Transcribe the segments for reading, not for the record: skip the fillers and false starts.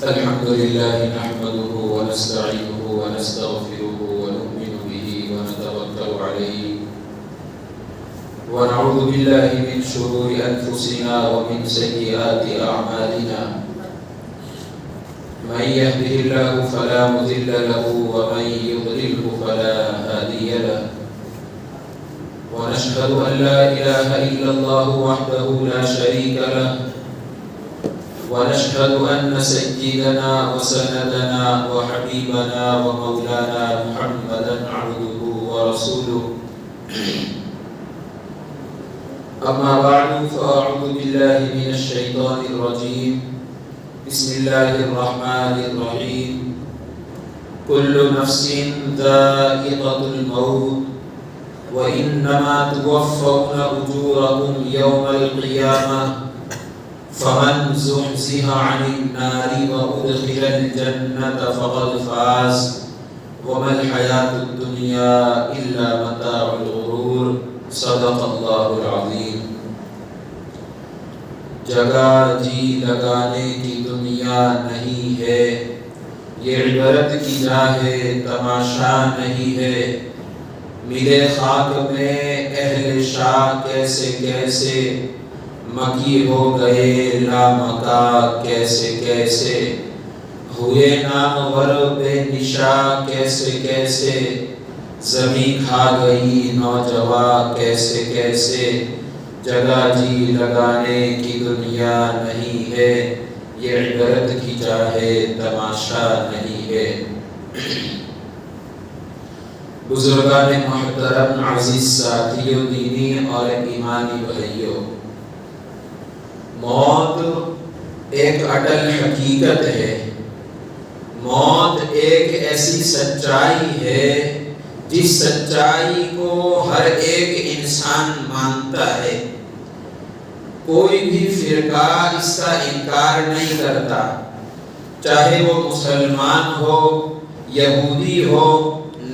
الحمد لله نحمده ونستعينه ونستغفره ونؤمن به ونتوكل عليه ونعوذ بالله من شرور أنفسنا ومن سيئات أعمالنا من يهده الله فلا مضل له ومن يضلله فلا هادي له ونشهد أن لا إله إلا الله وحده لا شريك له ونشهد أن سيدنا وسندنا وحبيبنا ومولانا محمدا عبده ورسوله أما بعد فأعوذ بالله من الشيطان الرجيم بسم الله الرحمن الرحيم كل نفس ذائقة الموت وإنما توفون أجوركم يوم القيامة فمن زحزح عن النار وأدخل الجنة فقد فاز وما الحياة الدنيا إلا متاع الغرور صدق الله العظيم. جگہ جی لگانے کی دنیا نہیں ہے، یہ عبرت کی جا ہے تماشا نہیں ہے. ملے خاک میں اہل شاہ کیسے کیسے، مکی ہو گئے لامکا کیسے کیسے. ہوئے نامور بے نشا کیسے کیسے، زمین کھا گئی نوجواں کیسے کیسے. جگہ جی لگانے کی دنیا نہیں ہے، یہ عبرت کی جا ہے تماشا نہیں ہے. بزرگان محترم، عزیز ساتھیوں، دینی اور ایمانی بھائیوں، موت ایک اٹل حقیقت ہے. موت ایک ایسی سچائی ہے جس سچائی کو ہر ایک انسان مانتا ہے. کوئی بھی فرقہ اس کا انکار نہیں کرتا، چاہے وہ مسلمان ہو، یہودی ہو،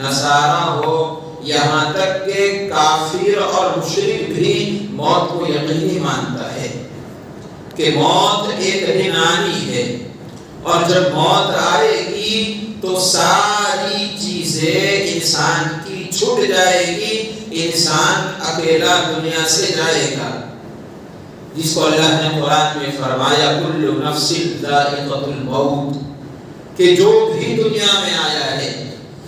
نصارہ ہو، یہاں تک کہ کافر اور مشرک بھی موت کو یقینی مانتا ہے کہ موت ایک دن آنی ہے. اور جب موت آئے گی تو ساری چیزیں انسان کی چھوٹ جائے گی، انسان اکیلا دنیا سے جائے گا. جس کو اللہ نے قرآن میں فرمایا کل نفس ذائقۃ الموت، کہ جو بھی دنیا میں آیا ہے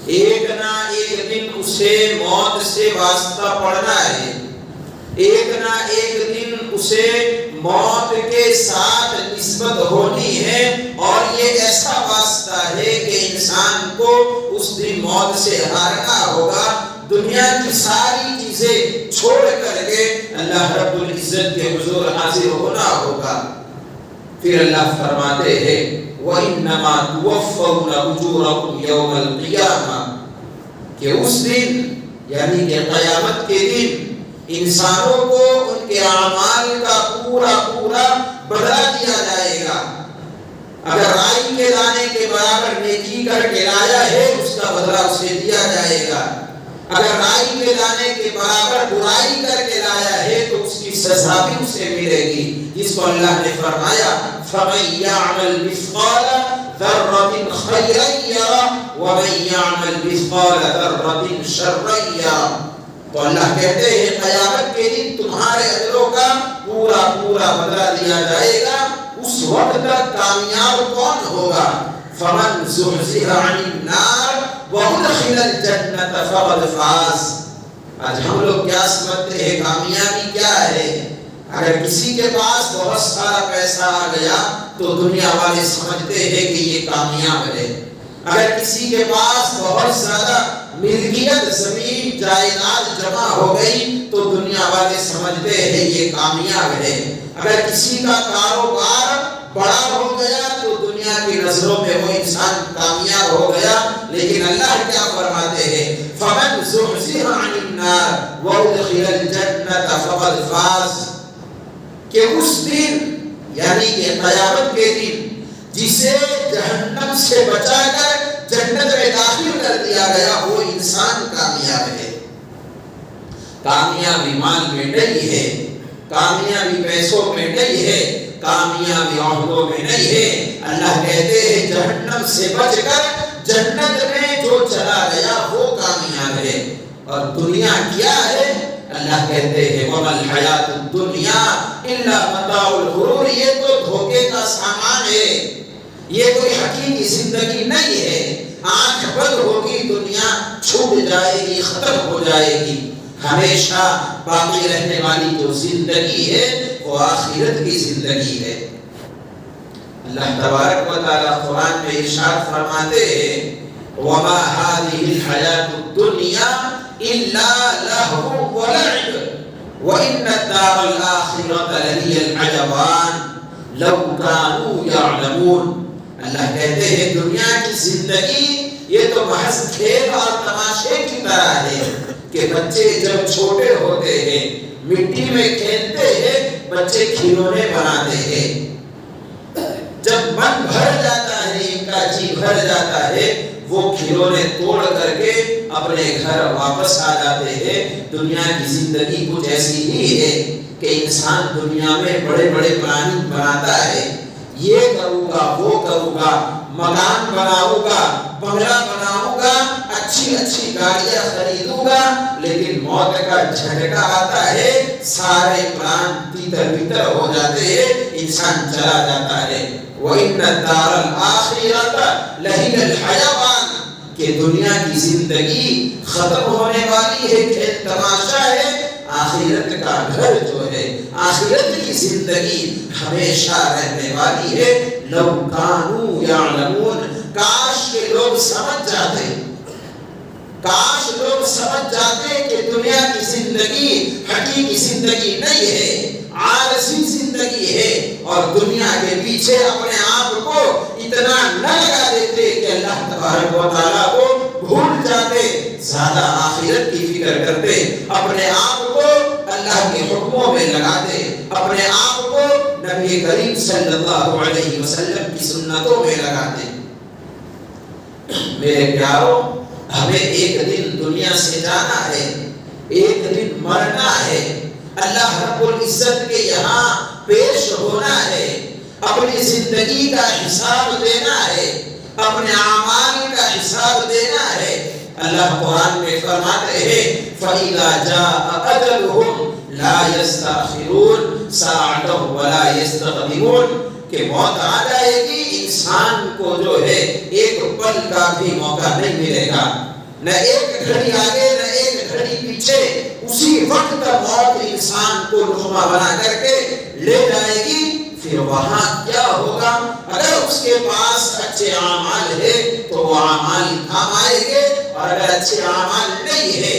ایک نہ ایک دن اسے موت سے واسطہ پڑنا ہے. ایک نہ ایک دن اسے موت کے ساتھ نسبت ہونی ہے، اور یہ ایسا واسطہ ہے کہ انسان کو اس دن موت سے ہارنا ہوگا. دنیا کی ساری چیزیں چھوڑ کر کے اللہ رب العزت کے حضور حاضر ہونا ہوگا. پھر اللہ فرماتے ہیں وَإِنَّمَا تُوَفَّوْنَ أُجُورَكُمْ يَوْمَ الْقِيَامَةِ، کہ اس دن یعنی کہ قیامت کے دن انسانوں کو ان کے اعمال کا پورا پورا بدلہ دیا جائے گا. اگر رائی کے دانے کے برابر نیکی کر کے لایا ہے اس کا بدلہ اسے دیا جائے گا. اگر رائی کے دانے کے برابر برائی کر کے لایا ہے تو اس کی سزا بھی اسے ملے گی. جس کو اللہ نے فرمایا فَمَن يَعْمَلْ مِثْقَالَ ذَرَّةٍ خَيْرًا يَرَهُ وَمَن يَعْمَلْ مِثْقَالَ ذَرَّةٍ شَرًّا يَرَهُ. تو اللہ کہتے ہیں قیامت کے دن تمہارے اجروں کا پورا پورا بدلہ دیا جائے گا. اس وقت تک کامیاب کون ہوگا؟ فَمَن زُحْزِحَ عَنِ النَّارِ وَأُدْخِلَ الْجَنَّةَ فَقَدْ فَازَ. آج ہم لوگ کیا سمجھتے ہیں کامیابی کیا ہے؟ اگر کسی کے پاس بہت سارا پیسہ آ گیا تو دنیا والے سمجھتے ہیں کہ یہ کامیاب ہے. اگر کسی کے پاس بہت زیادہ ملکیت زمین جائیداد جمع ہو گئی تو دنیا والے سمجھتے ہیں یہ کامیاب ہے. اگر کسی کا کاروبار بڑا ہو گیا تو دنیا کی نظروں میں وہ انسان کامیاب ہو گیا. لیکن اللہ کیا فرماتے ہیں فَمَنْ زُحْزِحَ عَنِ النَّارِ وَأُدْخِلَ الْجَنَّةَ فَقَدْ فَازَ، کہ اس دن یعنی کہ قیامت کے دن جسے جہنم سے بچا کر جنت میں داخل کر دیا گیا وہ انسان کامیاب ہے. کامیابی مال میں نہیں ہے، کامیابی پیسوں میں نہیں ہے، کامیابی عہدوں میں نہیں ہے. اللہ اللہ کہتے ہیں جہنم سے بچ کر جنت میں جو چلا گیا وہ کامیاب ہے. اور دنیا کیا ہے؟ اللہ کہتے ہیں وَمَا الْحَيَاةُ الدُّنْيَا إِلَّا مَتَاعُ الْغُرُورِ. یہ تو دھوکے کا سامان ہے، یہ کوئی حقیقی زندگی نہیں ہے. آنکھ بند ہوگی دنیا چھوٹ جائے گی، ختم ہو جائے گی. ہمیشہ باقی رہنے والی جو زندگی ہے وہ آخرت کی زندگی ہے. اللہ تبارک و تعالیٰ قرآن میں ارشاد فرماتے ہیں وَمَا هَذِهِ الْحَيَاةُ الدُّنْيَا إِلَّا لَهْوٌ وَلَعِبٌ وَإِنَّ الدَّارَ الْآخِرَةَ لَهِيَ الْعَجَبَانُ لَوْ كَانُوا يَعْلَمُونَ. اللہ کہتے ہیں دنیا کی زندگی یہ تو محض کھیل اور تماشے کی طرح ہے کہ بچے جب چھوٹے ہوتے ہیں مٹی میں کھیلتے ہیں، بچے کھلونے بناتے ہیں. جب من بھر جاتا ہے، ان کا جی بھر جاتا ہے، وہ کھلونے توڑ کر کے اپنے گھر واپس آ جاتے ہیں. دنیا کی زندگی کچھ ایسی ہی ہے کہ انسان دنیا میں بڑے بڑے پلاننگ بناتا ہے، یہ کروں گا وہ کروں گا، مکان بناؤں گا، بنگلہ بناؤں گا، اچھی اچھی گاڑیاں خریدوں گا، لیکن موت کا جھٹکا آتا ہے، سارے پلان تیتر بیتر ہو جاتے ہیں، انسان چلا جاتا ہے. وَإِنَّ الدَّارَ الْآخِرَةَ لَهِيَ الْحَيَوَانُ کہ دنیا کی زندگی ختم ہونے والی ہے، کھیل تماشا ہے. آخرت کا گھر جو ہے، آخرت کی زندگی ہمیشہ رہنے والی ہے. لَوْ كَانُوا يَعْلَمُونَ کاش کے لوگ سمجھ جاتے، کاش لوگ سمجھ جاتے کہ دنیا کی زندگی حقیقی زندگی نہیں ہے، عارضی زندگی ہے. اور دنیا کے پیچھے اپنے آپ کو اتنا نہ لگا دیتے کہ اللہ تبارک و تعالیٰ کو بھول جاتے، زیادہ آخرت کی فکر کرتے، اپنے آپ کو اللہ کے حکموں میں لگاتے، اپنے آپ کو نبی کریم صلی اللہ علیہ وسلم کی سنتوں میں لگاتے. میرے پیاروں، ہمیں ایک دن دنیا سے جانا ہے، ایک دن مرنا ہے، اللہ رب العزت کے یہاں پیش ہونا ہے، اپنی زندگی کا حساب دینا ہے، اپنے اعمال کا حساب دینا ہے. اللہ قرآن میں فرماتے ہیں فَإِذَا جَاءَ أَجَلُهُمْ لَا يَسْتَأْخِرُونَ سَاعَةً وَلَا يَسْتَقْدِمُونَ کہ موت آ جائے گی، انسان کو جو ہے ایک پل کا بھی موقع نہیں ملے گا، نہ ایک گھڑی آگے نہ ایک گھڑی پیچھے. اسی وقت موت انسان کو لقمہ بنا کر کے لے جائے گی. پھر وہاں کیا ہوگا؟ اگر اس کے پاس اچھے اعمال ہے تو وہ اعمال کام آئیں گے، اور اگر اچھے اعمال نہیں ہے،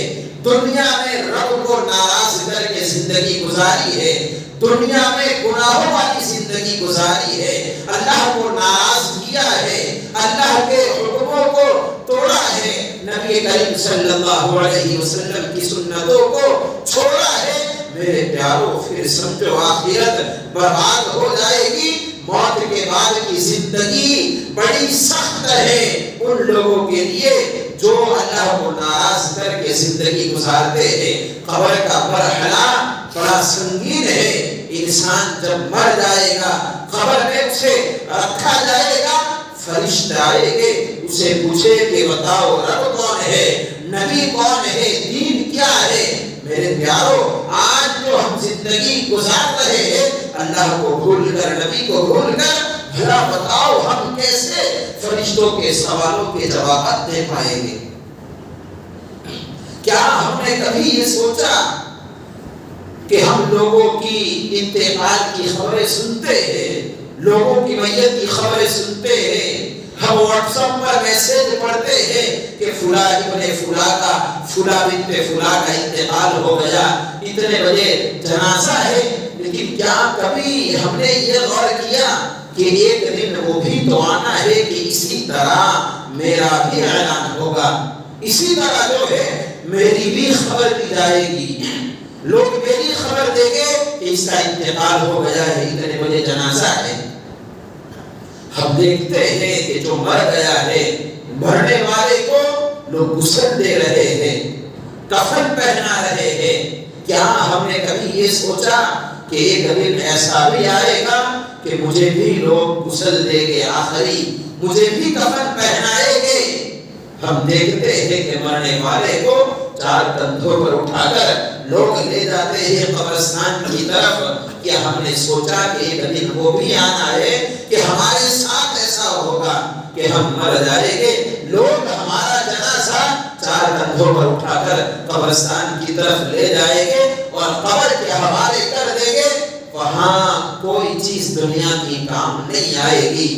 دنیا میں رب کو ناراض کر کے زندگی گزاری ہے، دنیا میں گناہوں والی زندگی گزاری ہے، اللہ کو ناراض کیا ہے، اللہ کے حکموں کو توڑا ہے، نبی کریم صلی اللہ علیہ وسلم کی سنتوں کو چھوڑا ہے، میرے پیاروں پھر سمجھو آخرت برباد ہو جائے گی. موت کے بعد کی زندگی بڑی سخت ہے ان لوگوں کے لیے جو اللہ کو ناراض کر کے زندگی گزارتے ہیں. قبر کا مرحلہ بڑا سنگین ہے. انسان جب مر جائے گا، قبر میں اسے رکھا جائے گا، فرشتے آئیں گے، اسے پوچھے کہ بتاؤ رب کون ہے، نبی کون ہے، دین کیا ہے. میرے پیاروں، آج جو ہم زندگی گزار رہے ہیں اللہ کو بھول کر، نبی کو بھول کر، بھلا بتاؤ ہم کیسے فرشتوں کے سوالوں کے جوابات دے پائیں گے؟ کیا ہم نے کبھی یہ سوچا کہ ہم لوگوں کی انتقال کی خبریں سنتے ہیں، لوگوں کی میت کی خبریں سنتے ہیں، ہم واٹس ایپ پر میسج پڑھتے ہیں کہ فلاں ابن فلاں کا، فلاں بنت فلاں کا انتقال ہو گیا، اتنے بجے جنازہ ہے. لیکن کیا کبھی ہم نے یہ غور کیا کہ ایک دن وہ بھی تو آنا ہے کہ اسی طرح میرا بھی اعلان ہوگا، اسی طرح جو ہے میری بھی خبر دی جائے گی، لوگ میری خبر دیں گے کہ اس کا انتقال ہو گیا ہے، اتنے بجے جنازہ ہے. ہم دیکھتے ہیں کہ جو مر گیا ہے، مرنے والے کو لوگ غسل دے رہے ہیں، کفن پہنا رہے ہیں. کیا ہم نے کبھی یہ سوچا کہ ایک دن ایسا بھی آئے گا کہ مجھے بھی لوگ غسل دے گے آخری، مجھے بھی کفن پہنائے گے۔ ہم دیکھتے ہیں کہ مرنے والے کو 4 کندھوں پر اٹھا کر لوگ لے جاتے ہیں قبرستان کی طرف۔ کیا ہم نے سوچا کہ ایک دن وہ بھی آنا ہے کہ ہمارے ساتھ ایسا ہوگا کہ ہم مر جائیں گے، لوگ ہمارا جنازہ 4 کندھوں پر اٹھا کر قبرستان کی طرف لے جائیں گے اور قبر کے حوالے کر دیں گے۔ وہاں کوئی چیز دنیا کی کام نہیں آئے گی،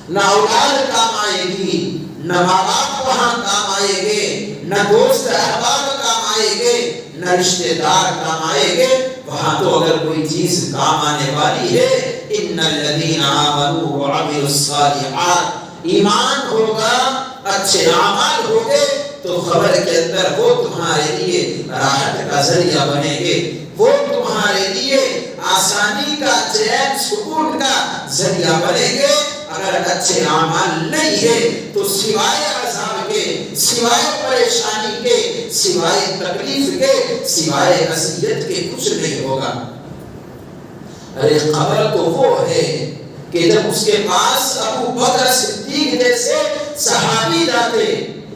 نہ اولاد کام آئے گی، نہ ماں باپ وہاں کام آئے گے، نہ دوست احباب کام آئے گے، نہ رشتے دار کام آئے گے۔ وہاں تو اگر کوئی چیز کام آنے والی ہے، ان الذین آمنوا وعملوا الصالحات، ایمان ہوگا، اچھے اعمال ہوگے تو خبر کے اندر وہ تمہارے لیے راحت کا ذریعہ بنیں گے، وہ تمہارے لیے آسانی کا، چین سکون کا ذریعہ بنیں گے۔ اگر اچھے اعمال نہیں ہے تو سوائے عذاب کے، سوائے پریشانی کے، سوائے تکلیف کے، سوائے اذیت کے کچھ نہیں ہوگا۔ ارے قبر تو وہ ہے کہ جب اس کے پاس ابو بکر صدیق جیسے صحابی جاتے،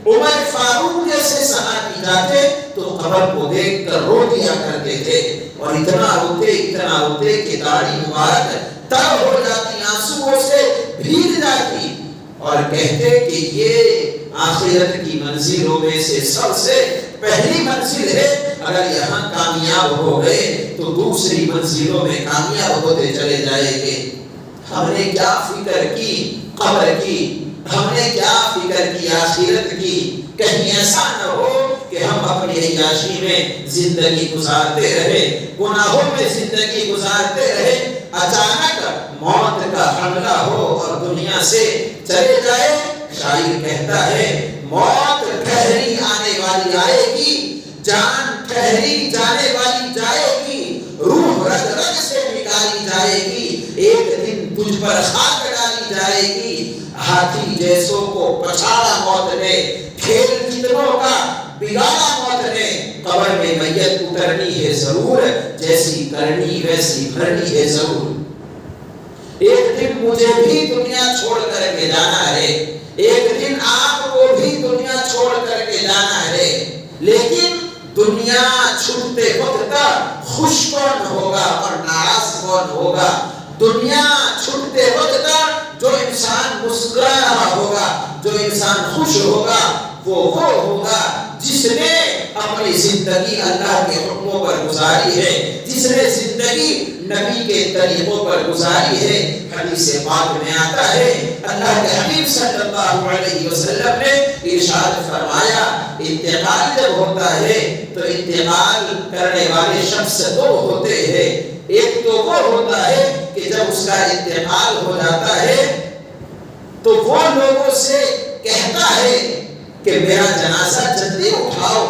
عمر فاروق جیسے صحابی جاتے تو قبر کو دیکھ کر رو دیا کرتے تھے، اور اتنا روتے کہ داڑھی مبارک تر ہو جاتی، آنسوؤں سے بھیگ جاتی، اور کہتے کہ یہ آخرت کی منزلوں میں سے سب سے پہلی منزل ہے، اگر یہاں کامیاب ہو گئے تو دوسری منزلوں میں کامیاب ہوتے چلے جائیں گے۔ ہم نے کیا فکر کی قبر کی، ہم نے کیا فکر کی آخرت کی؟ کہیں ایسا نہ ہو کہ ہم اپنی عیاشی میں زندگی گزارتے رہے، گناہوں میں زندگی گزارتے رہے، اچانک موت کا حملہ ہو اور دنیا سے چلے جائے۔ شاعر کہتا ہے موت ٹھہری آنے والی آئے گی، جان ٹھہری جانے والی جائے گی، روح رگ رگ سے نکالی جائے گی، ایک دن تجھ پر خاک ڈالی جائے گی۔ ہاتھی جیسوں کو پچھاڑا موت نے، کھیل کتنوں کا بگاڑا موت نے، قبر میں میت اترنی ہے ضرور، جیسی کرنی ویسی بھرنی ہے ضرور۔ ایک دن مجھے بھی دنیا چھوڑ کر کے جانا ہے، ایک دن آپ کو بھی دنیا چھوڑ کر کے جانا ہے، لیکن دنیا چھوٹتے وقت خوش کون ہوگا اور ناراض کون ہوگا؟ دنیا چھوٹتے وقت جو انسان مسکرا رہا ہوگا، جو انسان خوش ہوگا، وہ ہوگا جس نے اپنی زندگی اللہ کے حکموں پر گزاری ہے، جس نے زندگی نبی کے طریقوں پر گزاری ہے۔ حدیث پاک میں آتا ہے اللہ کے حبیب صلی اللہ علیہ وسلم نے ارشاد فرمایا انتقال جب ہوتا ہے تو انتقال کرنے والے شخص 2 ہوتے ہیں۔ ایک تو وہ ہوتا ہے کہ جب اس کا انتقال ہو جاتا ہے تو وہ لوگوں سے کہتا ہے کہ میرا جنازہ جلدی اٹھاؤ،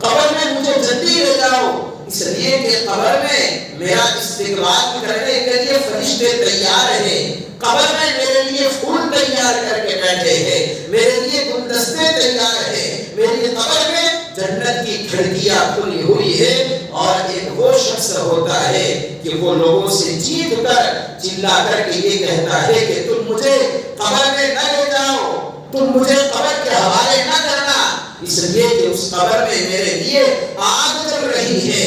قبر میں مجھے جلدی لے جاؤ، اس لیے کہ قبر میں میرا استقبال کرنے کے لیے فرشتے تیار ہیں، قبر میں میرے لیے پھول تیار کر کے بیٹھے ہیں، میرے لیے گلدستے تیار ہیں، میری قبر میں جنت کی کھڑکیاں کھلی ہوئی ہے۔ اور ایک وہ شخص ہوتا ہے کہ وہ لوگوں سے چیخ کر چلا کر کے یہ کہتا ہے کہ تم مجھے قبر میں نہ لے جاؤ، تم مجھے قبر کے حوالے نہ کرنا، اس لیے کہ اس قبر میں میرے لیے آگ جل رہی ہے،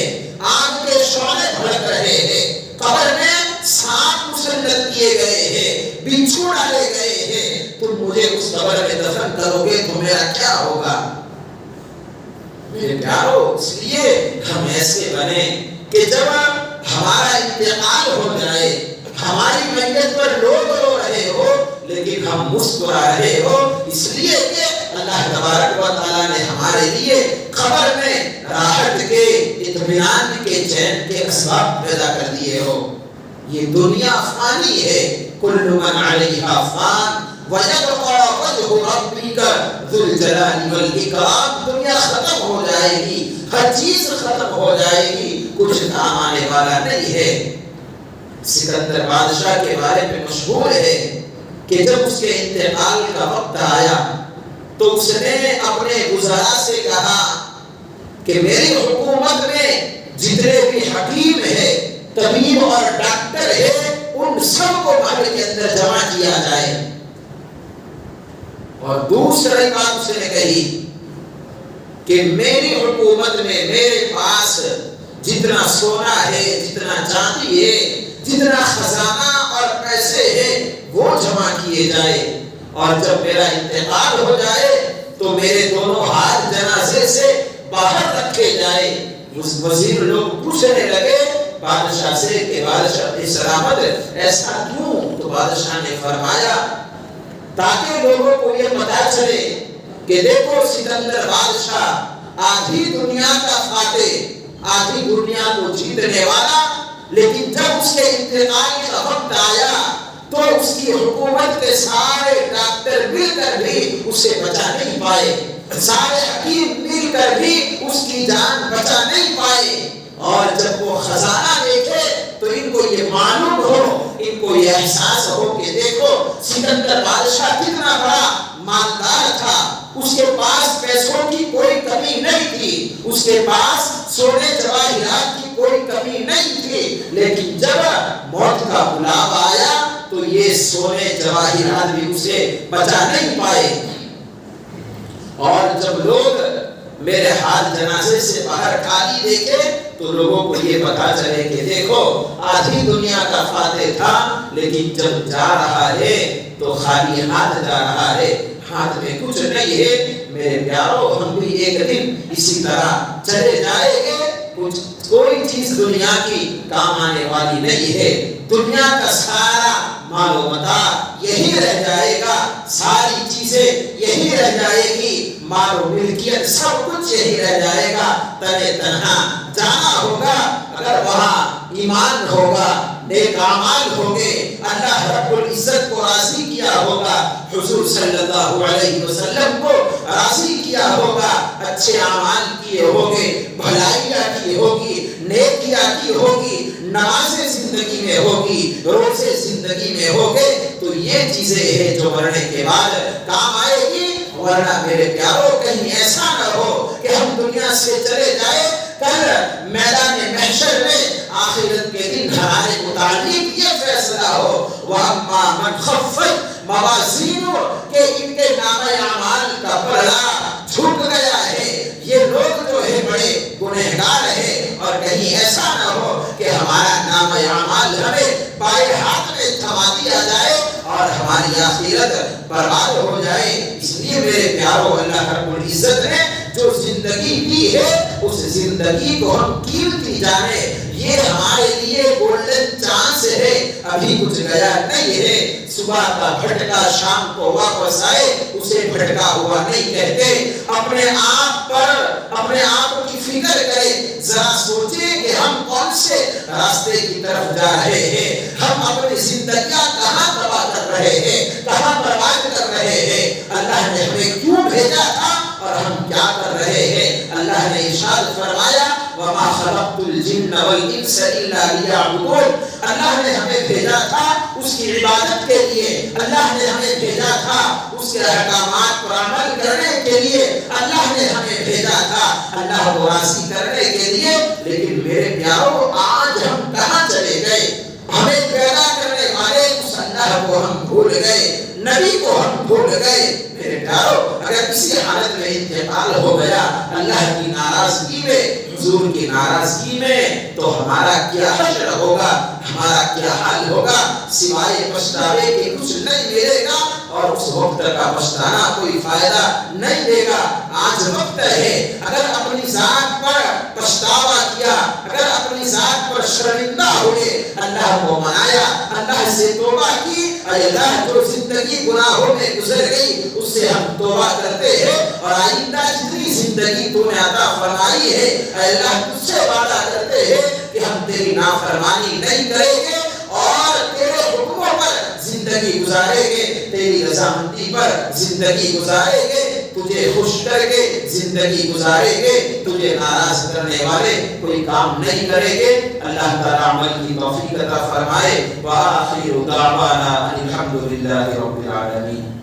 آگ کے شعلے بھڑک رہے ہیں، قبر میں سانپ مسلط کیے گئے ہیں، بچھو ڈالے گئے ہیں، تم مجھے اس قبر میں دفن کرو گے تو میرا کیا ہوگا؟ میرے پیارو، اس لیے ہم ایسے بنے کہ جب ہمارا انتقال ہو جائے، ہماری میت پر لوگ رو رہے ہو لیکن ہم مسکرا رہے ہو، اس لیے کہ اللہ تبارک و تعالیٰ نے ہمارے لیے قبر میں راحت کے، اطمینان کے، چین کے اسباب پیدا کر دیے ہو۔ یہ دنیا فانی ہے، کل من علیہا فان وَيَبْقَى وَجْهُ رَبِّكَ ذُو الْجَلَالِ وَالْإِكْرَامِ۔ دنیا ختم ہو جائے گی، ہر چیز ختم ہو جائے گی، کچھ کام آنے والا نہیں ہے۔ سکندر بادشاہ کے بارے میں مشہور ہے کہ جب اس کے انتقال کا وقت آیا تو اس نے اپنے وزراء سے کہا کہ میری حکومت میں جتنے بھی حکیم ہیں، طبیب اور ڈاکٹر ہیں، ان سب کو محل کے اندر جمع کیا جائے. اور دوسری بات اس نے کہی کہ میری حکومت میں میرے پاس جتنا سونا ہے، جتنا چاندی ہے، جتنا خزانہ اور پیسے ہیں وہ جمع کیے جائے، اور جب میرا انتقال ہو جائے تو میرے دونوں ہاتھ جنازے سے باہر رکھے جائے. وزیر لوگ پوچھنے لگے بادشاہ سے کہ بادشاہ سلامت ایسا کیوں؟ تو بادشاہ نے فرمایا تاکہ لوگوں کو یہ پتا چلے کہ دیکھو سکندر بادشاہ آدھی دنیا کا فاتح، آدھی دنیا کو جیتنے والا، لیکن جب اس کے انتقال کا وقت آیا تو اس کی حکومت کے سارے ڈاکٹر مل کر بھی اسے بچا نہیں پائے، سارے حکیم مل کر بھی اس کی جان بچا نہیں پائے. اور جب وہ خزانہ دیکھے تو ان کو یہ معلوم ہو، ان کو یہ احساس ہو کہ دیکھو سکندر بادشاہ کتنا بڑا مالدار تھا، اس کے پاس پیسوں کی کوئی کمی نہیں تھی، اس کے پاس سونے جواہرات کی کوئی کمی نہیں تھی، لیکن جب موت کا بلاوا آیا تو یہ سونے جواہرات بھی اسے بچا نہیں پائے. اور جب لوگ میرے ہاتھ جنازے سے باہر خالی دیکھے تو لوگوں کو یہ پتا چلے کہ دیکھو آدھی دنیا کا فاتح تھا، لیکن جب جا رہا ہے تو خالی ہاتھ جا رہا ہے، ہاتھ میں کچھ نہیں ہے. میرے پیارو ہم بھی ایک دن اسی طرح چلے جائیں گے، کچھ کوئی چیز دنیا کی کام آنے والی نہیں ہے. دنیا کا سارا مال و متاع یہی رہ جائے گا، ساری چیزیں یہی رہ جائے گی، مال و ملکیت سب کچھ یہی رہ جائے گا. تنے تنہا جانا ہوگا. اگر وہاں ایمان ہوگا، نیک اعمال ہوگے، اللہ رب العزت کو راضی کیا ہوگا، حضور صلی اللہ علیہ وسلم کو راضی کیا ہوگا، اچھے اعمال کیے ہوگے، بھلائیاں کی ہوگی، نیکیاں کی ہوگی، نمازیں زندگی میں ہوگی، روزے زندگی میں ہوگے، تو یہ چیزیں ہیں جو مرنے کے بعد کام آئے گی. ورنہ میرے پیاروں کہیں ایسا نہ ہو کہ ہم دنیا سے چلے جائیں، کل میدان محشر میں آخرت کے دن ہمارے متعلق یہ فیصلہ ہو وَأَمَّا مَنْ خَفَّتْ مَوَازِينُهُ کہ ان کے نامہ اعمال کا پلڑا جھک گیا ہے، یہ لوگ جو ہے بڑے گنہگار ہیں. اور کہیں ایسا نہ ہو کہ ہمارا نامہ اعمال ہمیں بائیں ہاتھ میں تھما دیا جائے اور ہماری آخرت برباد ہو جائے. اس لیے میرے پیارو اللہ رب العزت نے جو زندگی دی ہے اس زندگی کو ہم قیمتی جانے. یہ ہمارے لیے گولڈن چانس ہے، ابھی کچھ گیا نہیں ہے. صبح کا بھٹکا شام کو واپس آئے اسے بھٹکا ہوا نہیں کہتے. اپنے آپ پر اپنے آپ کی فکر کرے، ذرا سوچے کہ ہم کون سے راستے کی طرف جا رہے ہیں، ہم اپنی زندگیاں کہاں تباہ کر رہے ہیں، کہاں برباد کر رہے ہیں. اللہ نے ہمیں کیوں بھیجا تھا اور ہم کیا کر رہے ہیں. اللہ نے ارشاد فرمایا وَمَا خَلَقْتُ الْجِنَّ وَالْإِنسَ إِلَّا لِيَعْبُدُونِ. اللہ نے ہمیں بھیجا تھا اس کی عبادت کے لیے، اللہ نے ہمیں بھیجا تھا اس کے احکامات پر عمل کرنے کے لیے، اللہ نے ہمیں بھیجا تھا اللہ کو راضی کرنے کے لیے. لیکن میرے پیارو آج ہم کہاں چلے گئے؟ ہمیں پیدا کرنے والے اس اللہ کو ہم بھول گئے، نبی کو ہم بھول گئے. میرے پیارو اگر کسی حالت میں انتقال ہو گیا اللہ کی ناراضگی میں، حضور کی ناراضگی میں، تو ہمارا کیا حشر ہوگا، ہمارا کیا حال ہوگا؟ سوائے پچھتاوے کے کچھ نہیں ملے گا، اور اس وقت کا پچھتانا کوئی فائدہ نہیں دے گا. آج وقت ہے اگر اپنی ذات پر پچھتاوا کیا، اگر اپنی ذات پر شرمندہ ہوئے، اللہ کو منایا، اللہ سے توبہ کی، اے اللہ جو زندگی گناہوں میں گزر گئی اس سے ہم توبہ کرتے ہیں، اور آئندہ جتنی زندگی تو نے عطا فرمائی ہے اے اللہ تجھ سے وعدہ کرتے ہیں کہ ہم تیری نافرمانی نہیں کریں گے اور تیرے حکموں پر زندگی گزاریں گے، تیری رضامندی پر زندگی گزاریں گے، تجھے خوش کر کے زندگی گزاریں گے، تجھے ناراض کرنے والے کوئی کام نہیں کریں گے. اللہ تعالیٰ عمل کی توفیق عطا فرمائے. وآخر دعوانا الحمد للہ رب العالمین.